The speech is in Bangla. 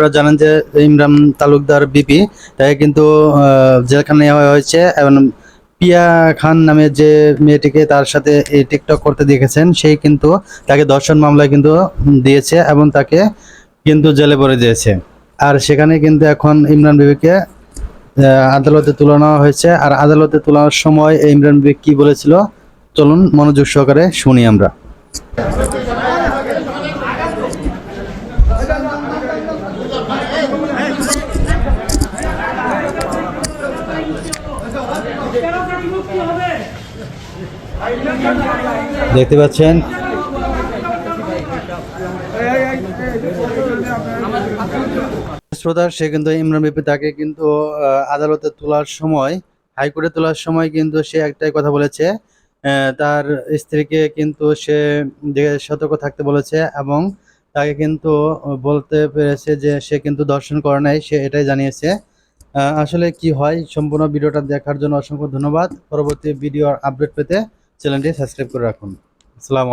আপনারা জানেন যে ইমরান তালুকদার বিপি তাকে কিন্তু জেলখানায় নেওয়া হয়েছে এবং পিয়া খান নামে যে মেয়েটিকে তার সাথে এই টিকটক করতে দেখেছেন সেই কিন্তু তাকে ধর্ষণ মামলায় কিন্তু দিয়েছে এবং তাকে কিন্তু জেলে ভরে দিয়েছে। আর সেখানে কিন্তু এখন ইমরান বিবিকে আদালতে তুলে নেওয়া হয়েছে। আর আদালতে তোলার সময় ইমরান বিবি কি বলেছিল চলুন মনোযোগ সহকারে শুনি আমরা। দেখতে পাচ্ছেন শ্রোতা, সে কিন্তু ইমরান বিপি তাকে কিন্তু আদালতে তোলার সময়, হাইকোর্টে তোলার সময় কিন্তু সে একটাই কথা বলেছে, তার স্ত্রীকে কিন্তু সে সতর্ক থাকতে বলেছে এবং তাকে কিন্তু বলতে পেরেছে যে সে কিন্তু ধর্ষণ করে নাই, সে এটাই জানিয়েছে। আসলে কি হয়, সম্পূর্ণ ভিডিওটা দেখার জন্য অসংখ্য ধন্যবাদ। পরবর্তী ভিডিওর আপডেট পেতে চ্যানেলটি সাবস্ক্রাইব করে রাখুন। আসসালামু